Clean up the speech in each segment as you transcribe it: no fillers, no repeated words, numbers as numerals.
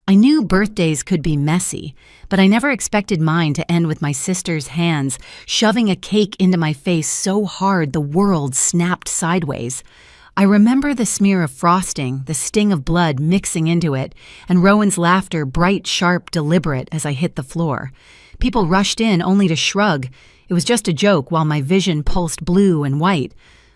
I knew birthdays could be messy, but I never expected mine to end with my sister's hands shoving a cake into my face so hard the world snapped sideways. I remember the smear of frosting, the sting of blood mixing into it, and Rowan's laughter bright, sharp, deliberate as I hit the floor. People rushed in only to shrug. It was just a joke while my vision pulsed blue and white.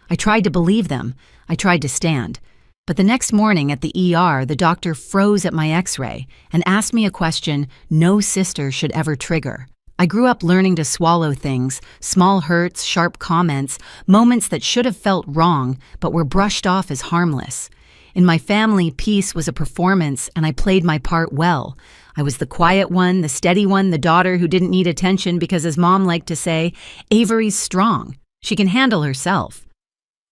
I tried to believe them. I tried to stand. But the next morning at the ER, the doctor froze at my x-ray and asked me a question no sister should ever trigger. I grew up learning to swallow things, small hurts, sharp comments, moments that should have felt wrong but were brushed off as harmless. In my family, peace was a performance and I played my part well. I was the quiet one, the steady one, the daughter who didn't need attention because, as Mom liked to say, Avery's strong. She can handle herself.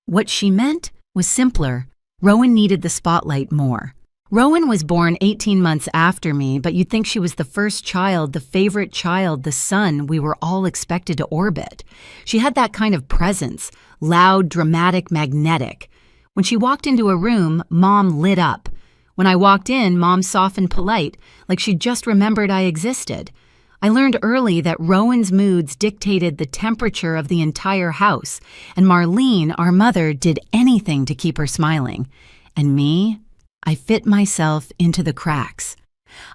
What she meant was simpler. Rowan needed the spotlight more. Rowan was born 18 months after me, but you'd think she was the first child, the favorite child, the son we were all expected to orbit. She had that kind of presence, loud, dramatic, magnetic. When she walked into a room, Mom lit up. When I walked in, Mom softened polite, like she'd just remembered I existed. I learned early that Rowan's moods dictated the temperature of the entire house, and Marlene, our mother, did anything to keep her smiling. And me, I fit myself into the cracks.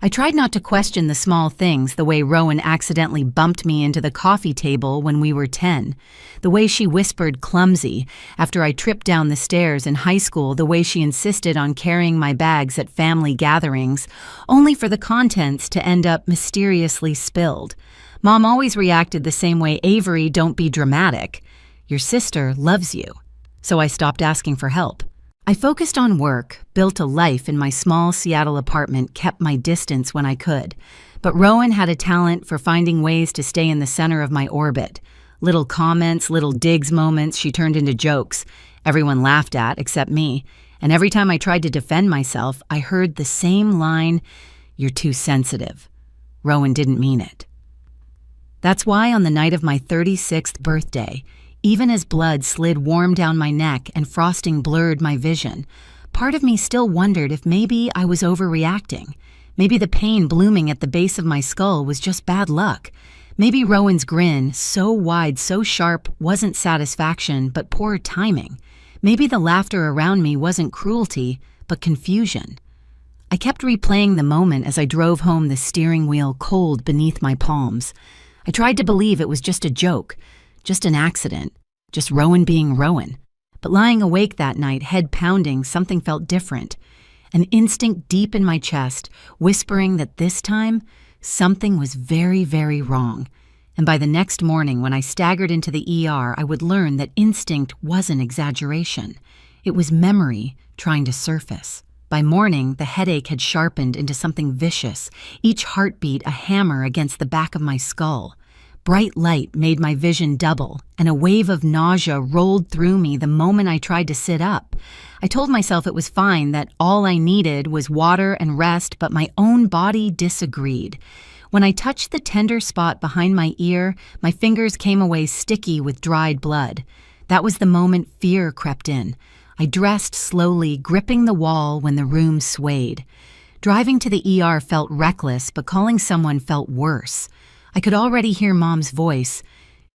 I tried not to question the small things, the way Rowan accidentally bumped me into the coffee table when we were 10, the way she whispered clumsy after I tripped down the stairs in high school, the way she insisted on carrying my bags at family gatherings, only for the contents to end up mysteriously spilled. Mom always reacted the same way: Avery, don't be dramatic. Your sister loves you. So I stopped asking for help. I focused on work, built a life in my small Seattle apartment, kept my distance when I could. But Rowan had a talent for finding ways to stay in the center of my orbit. Little comments, little digs moments she turned into jokes. Everyone laughed at, except me. And every time I tried to defend myself, I heard the same line, "You're too sensitive." Rowan didn't mean it. That's why on the night of my 36th birthday, even as blood slid warm down my neck and frosting blurred my vision, part of me still wondered if maybe I was overreacting. Maybe the pain blooming at the base of my skull was just bad luck. Maybe Rowan's grin, so wide, so sharp, wasn't satisfaction, but poor timing. Maybe the laughter around me wasn't cruelty, but confusion. I kept replaying the moment as I drove home, the steering wheel cold beneath my palms. I tried to believe it was just a joke, just an accident, just Rowan being Rowan. But lying awake that night, head pounding, something felt different. An instinct deep in my chest, whispering that this time, something was very, very wrong. And by the next morning, when I staggered into the ER, I would learn that instinct wasn't exaggeration. It was memory trying to surface. By morning, the headache had sharpened into something vicious, each heartbeat a hammer against the back of my skull. Bright light made my vision double, and a wave of nausea rolled through me the moment I tried to sit up. I told myself it was fine, that all I needed was water and rest, but my own body disagreed. When I touched the tender spot behind my ear, my fingers came away sticky with dried blood. That was the moment fear crept in. I dressed slowly, gripping the wall when the room swayed. Driving to the ER felt reckless, but calling someone felt worse. I could already hear Mom's voice.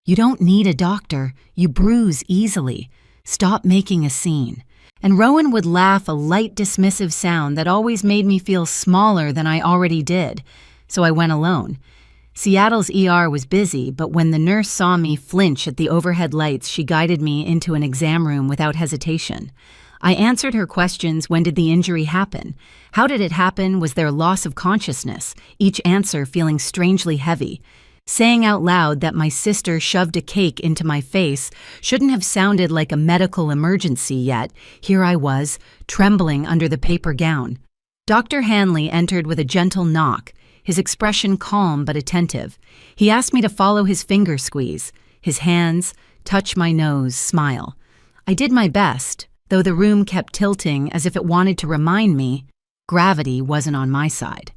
"You don't need a doctor. You bruise easily. Stop making a scene." And Rowan would laugh, a light dismissive sound that always made me feel smaller than I already did. So I went alone. Seattle's ER was busy, but when the nurse saw me flinch at the overhead lights, she guided me into an exam room without hesitation. I answered her questions. When did the injury happen? How did it happen? Was there loss of consciousness? Each answer feeling strangely heavy. Saying out loud that my sister shoved a cake into my face shouldn't have sounded like a medical emergency, yet here I was, trembling under the paper gown. Dr. Hanley entered with a gentle knock, his expression calm but attentive. He asked me to follow his finger squeeze, his hands, touch my nose, smile. I did my best, though the room kept tilting as if it wanted to remind me gravity wasn't on my side.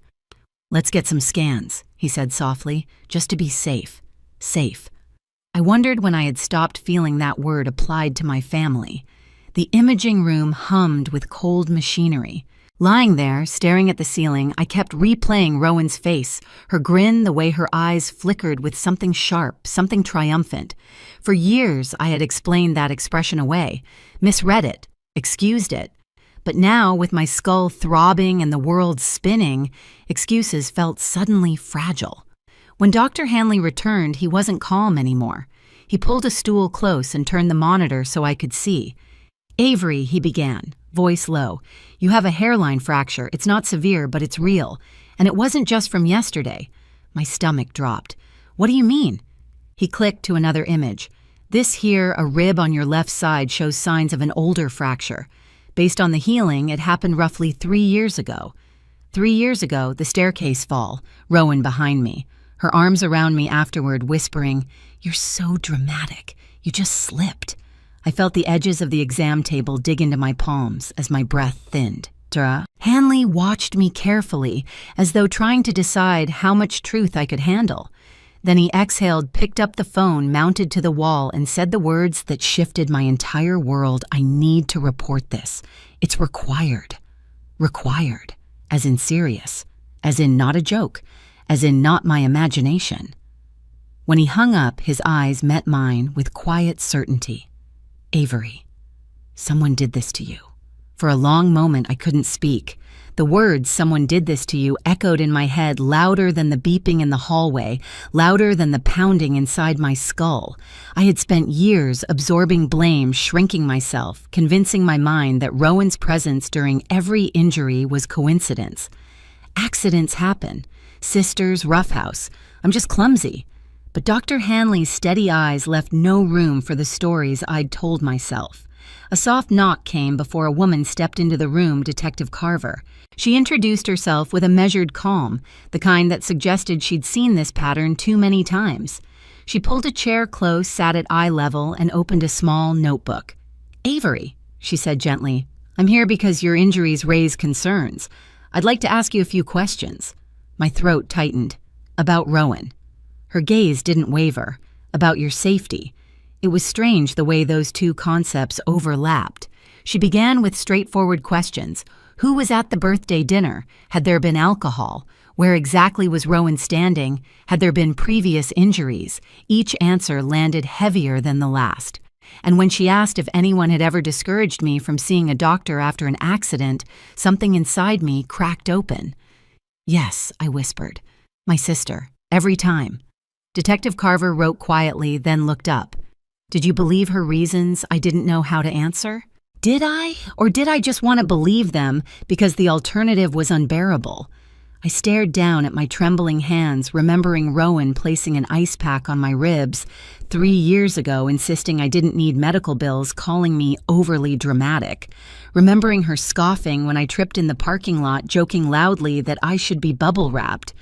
"Let's get some scans," he said softly, "just to be safe. Safe." I wondered when I had stopped feeling that word applied to my family. The imaging room hummed with cold machinery. Lying there, staring at the ceiling, I kept replaying Rowan's face, her grin, the way her eyes flickered with something sharp, something triumphant. For years, I had explained that expression away, misread it, excused it. But now, with my skull throbbing and the world spinning, excuses felt suddenly fragile. When Dr. Hanley returned, he wasn't calm anymore. He pulled a stool close and turned the monitor so I could see. "Avery," he began, voice low, "you have a hairline fracture. It's not severe, but it's real. And it wasn't just from yesterday." My stomach dropped. "What do you mean?" He clicked to another image. "This here, a rib on your left side, shows signs of an older fracture. Based on the healing, it happened roughly 3 years ago. 3 years ago, the staircase fall, Rowan behind me, her arms around me afterward, whispering, 'You're so dramatic. You just slipped.' I felt the edges of the exam table dig into my palms as my breath thinned. Hanley watched me carefully, as though trying to decide how much truth I could handle. Then he exhaled, picked up the phone mounted to the wall, and said the words that shifted my entire world. "I need to report this. It's required." Required. As in serious. As in not a joke. As in not my imagination. When he hung up, his eyes met mine with quiet certainty. "Avery, someone did this to you." For a long moment, I couldn't speak. The words, "someone did this to you," echoed in my head louder than the beeping in the hallway, louder than the pounding inside my skull. I had spent years absorbing blame, shrinking myself, convincing my mind that Rowan's presence during every injury was coincidence. Accidents happen. Sisters, roughhouse. I'm just clumsy. But Dr. Hanley's steady eyes left no room for the stories I'd told myself. A soft knock came before a woman stepped into the room, Detective Carver. She introduced herself with a measured calm, the kind that suggested she'd seen this pattern too many times. She pulled a chair close, sat at eye level, and opened a small notebook. "Avery," she said gently, "I'm here because your injuries raise concerns. I'd like to ask you a few questions." My throat tightened. "About Rowan." Her gaze didn't waver. "About your safety." It was strange the way those two concepts overlapped. She began with straightforward questions. Who was at the birthday dinner? Had there been alcohol? Where exactly was Rowan standing? Had there been previous injuries? Each answer landed heavier than the last. And when she asked if anyone had ever discouraged me from seeing a doctor after an accident, something inside me cracked open. "Yes," I whispered. "My sister. Every time." Detective Carver wrote quietly, then looked up. "Did you believe her reasons I didn't know how to answer? Did I? Or did I just want to believe them because the alternative was unbearable?" I stared down at my trembling hands, remembering Rowan placing an ice pack on my ribs 3 years ago, insisting I didn't need medical bills, calling me overly dramatic. Remembering her scoffing when I tripped in the parking lot, joking loudly that I should be bubble-wrapped.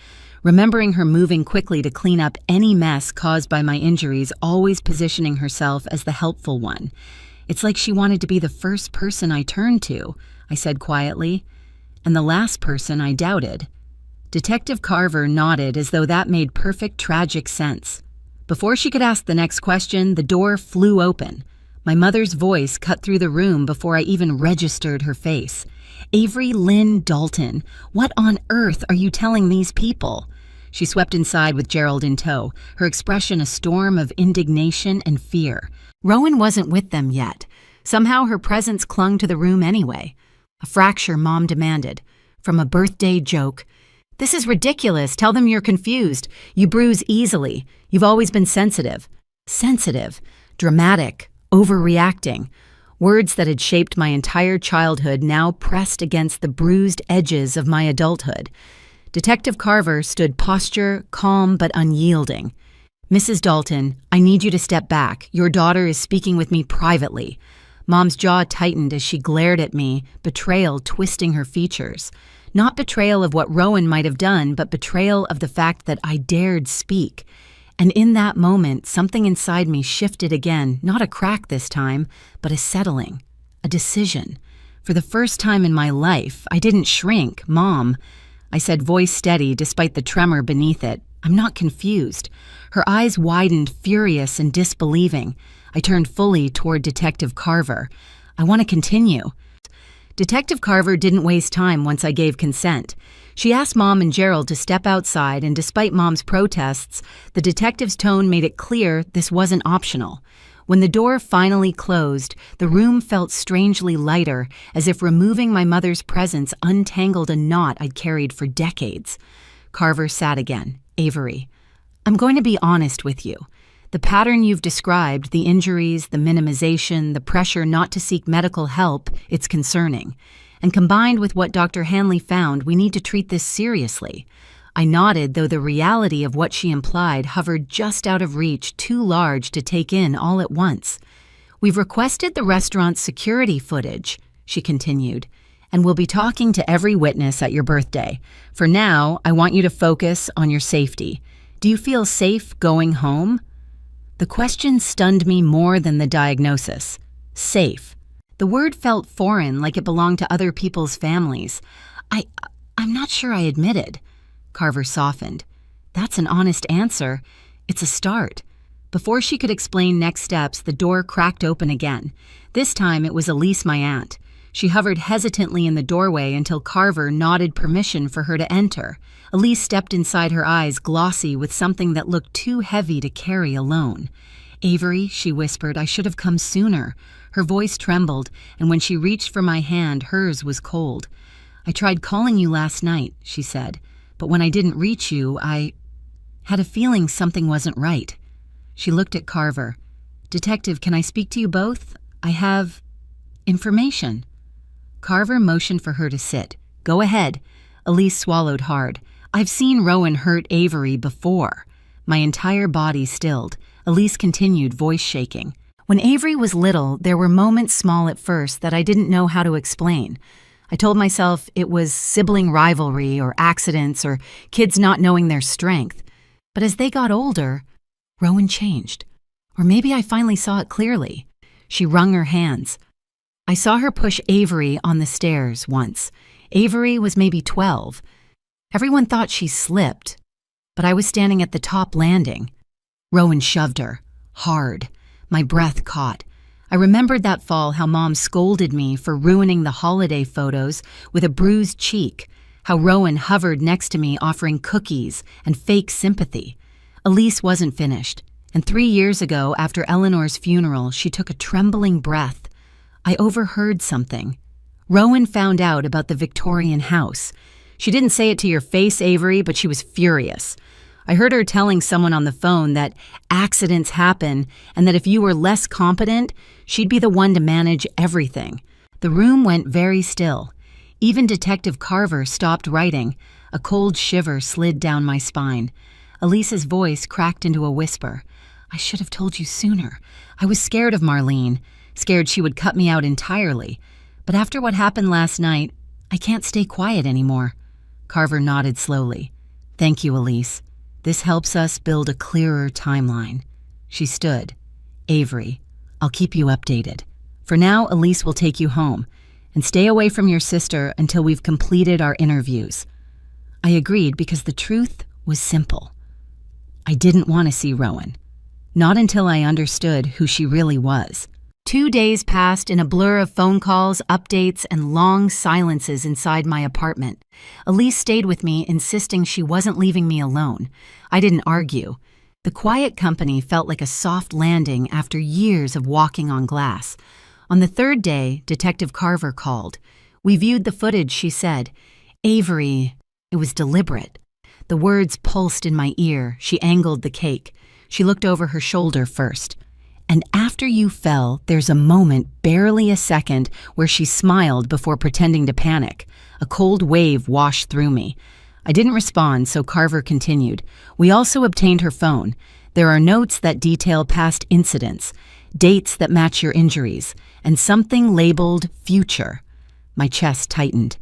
Remembering her moving quickly to clean up any mess caused by my injuries, always positioning herself as the helpful one. "It's like she wanted to be the first person I turned to," I said quietly. "And the last person I doubted." Detective Carver nodded as though that made perfect tragic sense. Before she could ask the next question, the door flew open. My mother's voice cut through the room before I even registered her face. "Avery Lynn Dalton, what on earth are you telling these people?" She swept inside with Gerald in tow, her expression a storm of indignation and fear. Rowan wasn't with them yet. Somehow her presence clung to the room anyway. "A fracture," Mom demanded. "From a birthday joke." "This is ridiculous. Tell them you're confused. You bruise easily. You've always been sensitive." Sensitive. Dramatic. Overreacting. Words that had shaped my entire childhood now pressed against the bruised edges of my adulthood. Detective Carver stood posture, calm but unyielding. "Mrs. Dalton, I need you to step back. Your daughter is speaking with me privately." Mom's jaw tightened as she glared at me, betrayal twisting her features. Not betrayal of what Rowan might have done, but betrayal of the fact that I dared speak. And in that moment, something inside me shifted again, not a crack this time, but a settling, a decision. For the first time in my life, I didn't shrink. "Mom," I said, voice steady despite the tremor beneath it, "I'm not confused." Her eyes widened, furious and disbelieving. I turned fully toward Detective Carver. "I want to continue." Detective Carver didn't waste time once I gave consent. She asked Mom and Gerald to step outside, and despite Mom's protests, the detective's tone made it clear this wasn't optional. When the door finally closed, the room felt strangely lighter, as if removing my mother's presence untangled a knot I'd carried for decades. Carver sat again. Avery, I'm going to be honest with you. The pattern you've described, the injuries, the minimization, the pressure not to seek medical help, it's concerning. And combined with what Dr. Hanley found, we need to treat this seriously. I nodded, though the reality of what she implied hovered just out of reach, too large to take in all at once. We've requested the restaurant's security footage, she continued, and we'll be talking to every witness at your birthday. For now, I want you to focus on your safety. Do you feel safe going home? The question stunned me more than the diagnosis. Safe. The word felt foreign, like it belonged to other people's families. I'm not sure I admitted. Carver softened. That's an honest answer. It's a start. Before she could explain next steps, the door cracked open again. This time it was Elise, my aunt. She hovered hesitantly in the doorway until Carver nodded permission for her to enter. Elise stepped inside, her eyes glossy with something that looked too heavy to carry alone. Avery, she whispered, I should have come sooner. Her voice trembled, and when she reached for my hand, hers was cold. I tried calling you last night, she said, but when I didn't reach you, I had a feeling something wasn't right. She looked at Carver. Detective, can I speak to you both? I have information. Carver motioned for her to sit. Go ahead. Elise swallowed hard. I've seen Rowan hurt Avery before. My entire body stilled. Elise continued, voice shaking. When Avery was little, there were moments small at first that I didn't know how to explain. I told myself it was sibling rivalry or accidents or kids not knowing their strength. But as they got older, Rowan changed. Or maybe I finally saw it clearly. She wrung her hands. I saw her push Avery on the stairs once. Avery was maybe 12. Everyone thought she slipped, but I was standing at the top landing. Rowan shoved her, hard. My breath caught. I remembered that fall, how Mom scolded me for ruining the holiday photos with a bruised cheek, how Rowan hovered next to me offering cookies and fake sympathy. Elise wasn't finished, and 3 years ago, after Eleanor's funeral, she took a trembling breath. I overheard something. Rowan found out about the Victorian house. She didn't say it to your face, Avery, but she was furious. I heard her telling someone on the phone that accidents happen and that if you were less competent, she'd be the one to manage everything. The room went very still. Even Detective Carver stopped writing. A cold shiver slid down my spine. Elise's voice cracked into a whisper. I should have told you sooner. I was scared of Marlene, scared she would cut me out entirely. But after what happened last night, I can't stay quiet anymore. Carver nodded slowly. Thank you, Elise. This helps us build a clearer timeline. She stood. Avery, I'll keep you updated. For now, Elise will take you home, and stay away from your sister until we've completed our interviews. I agreed because the truth was simple. I didn't want to see Rowan. Not until I understood who she really was. 2 days passed in a blur of phone calls, updates, and long silences inside my apartment. Elise stayed with me, insisting she wasn't leaving me alone. I didn't argue. The quiet company felt like a soft landing after years of walking on glass. On the 3rd day, Detective Carver called. We viewed the footage, she said. Avery, it was deliberate. The words pulsed in my ear. She angled the cake. She looked over her shoulder first. And after you fell, there's a moment, barely a second, where she smiled before pretending to panic. A cold wave washed through me. I didn't respond, so Carver continued. We also obtained her phone. There are notes that detail past incidents, dates that match your injuries, and something labeled future. My chest tightened.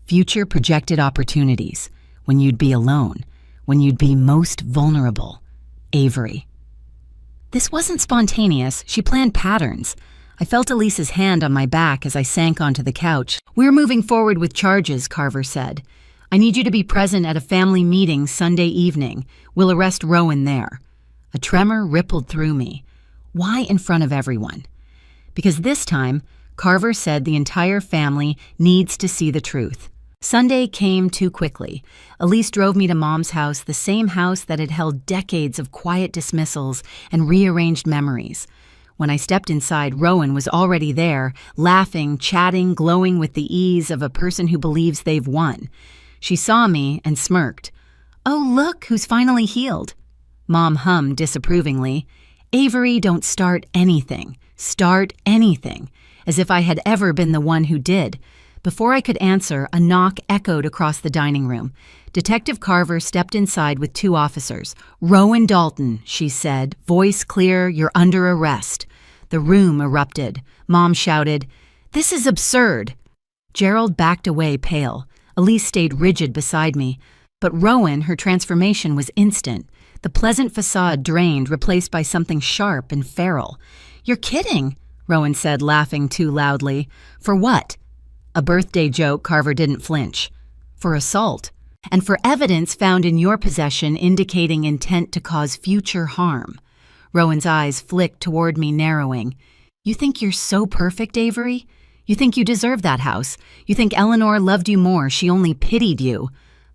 Future projected opportunities. When you'd be alone. When you'd be most vulnerable. Avery. This wasn't spontaneous. She planned patterns. I felt Elise's hand on my back as I sank onto the couch. We're moving forward with charges, Carver said. I need you to be present at a family meeting Sunday evening. We'll arrest Rowan there. A tremor rippled through me. Why in front of everyone? Because this time, Carver said the entire family needs to see the truth. Sunday came too quickly. Elise drove me to Mom's house, the same house that had held decades of quiet dismissals and rearranged memories. When I stepped inside, Rowan was already there, laughing, chatting, glowing with the ease of a person who believes they've won. She saw me and smirked. "Oh, look who's finally healed." Mom hummed disapprovingly. "Avery, don't start anything. Start anything." As if I had ever been the one who did. Before I could answer, a knock echoed across the dining room. Detective Carver stepped inside with 2 officers. "Rowan Dalton," she said, voice clear, "you're under arrest." The room erupted. Mom shouted, "This is absurd." Gerald backed away pale. Elise stayed rigid beside me. But Rowan, her transformation was instant. The pleasant facade drained, replaced by something sharp and feral. "You're kidding," Rowan said, laughing too loudly. "For what?" A birthday joke. Carver didn't flinch. "For assault. And for evidence found in your possession indicating intent to cause future harm." Rowan's eyes flicked toward me, narrowing. "You think you're so perfect, Avery? You think you deserve that house? You think Eleanor loved you more, she only pitied you?"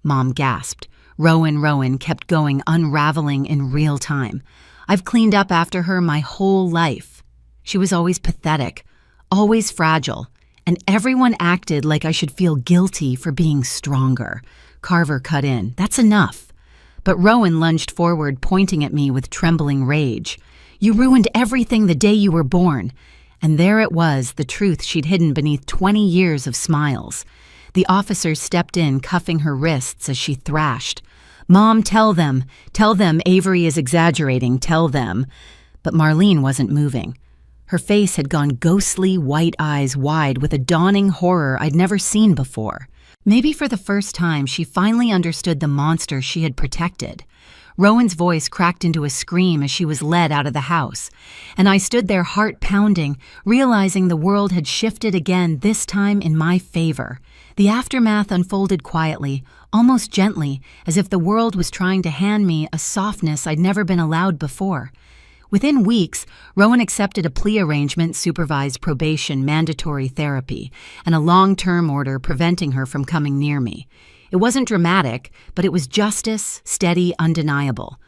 Mom gasped. Rowan kept going, unraveling in real time. "I've cleaned up after her my whole life. She was always pathetic, always fragile, and everyone acted like I should feel guilty for being stronger." Carver cut in. "That's enough." But Rowan lunged forward, pointing at me with trembling rage. "You ruined everything the day you were born." And there it was, the truth she'd hidden beneath 20 years of smiles. The officers stepped in, cuffing her wrists as she thrashed. "Mom, tell them Avery is exaggerating, tell them." But Marlene wasn't moving. Her face had gone ghostly, white eyes wide with a dawning horror I'd never seen before. Maybe for the first time, she finally understood the monster she had protected. Rowan's voice cracked into a scream as she was led out of the house, and I stood there, heart pounding, realizing the world had shifted again, this time in my favor. The aftermath unfolded quietly, almost gently, as if the world was trying to hand me a softness I'd never been allowed before. Within weeks, Rowan accepted a plea arrangement, supervised probation, mandatory therapy, and a long-term order preventing her from coming near me. It wasn't dramatic, but it was justice, steady, undeniable.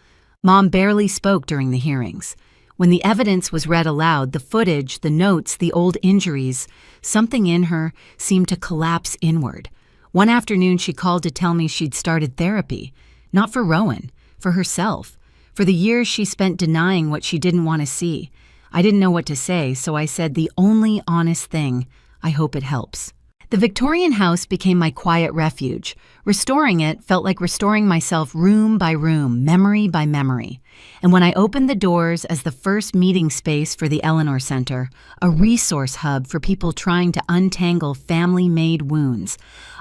Mom barely spoke during the hearings. When the evidence was read aloud, the footage, the notes, the old injuries, something in her seemed to collapse inward. One afternoon, she called to tell me she'd started therapy. Not for Rowan, for herself. For the years she spent denying what she didn't want to see. I didn't know what to say, so I said the only honest thing, "I hope it helps." The Victorian house became my quiet refuge. Restoring it felt like restoring myself room by room, memory by memory. And when I opened the doors as the first meeting space for the Eleanor Center, a resource hub for people trying to untangle family-made wounds,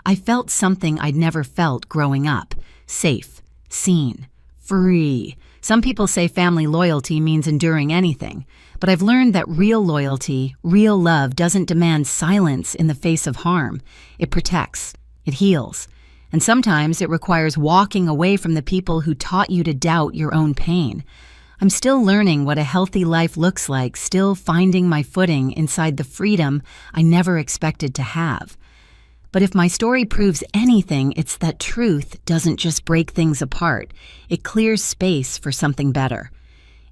I felt something I'd never felt growing up. Safe, seen, free. Some people say family loyalty means enduring anything, but I've learned that real loyalty, real love doesn't demand silence in the face of harm. It protects, it heals, and sometimes it requires walking away from the people who taught you to doubt your own pain. I'm still learning what a healthy life looks like, still finding my footing inside the freedom I never expected to have. But if my story proves anything, it's that truth doesn't just break things apart. It clears space for something better.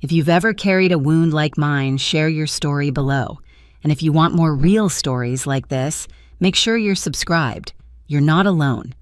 If you've ever carried a wound like mine, share your story below. And if you want more real stories like this, make sure you're subscribed. You're not alone.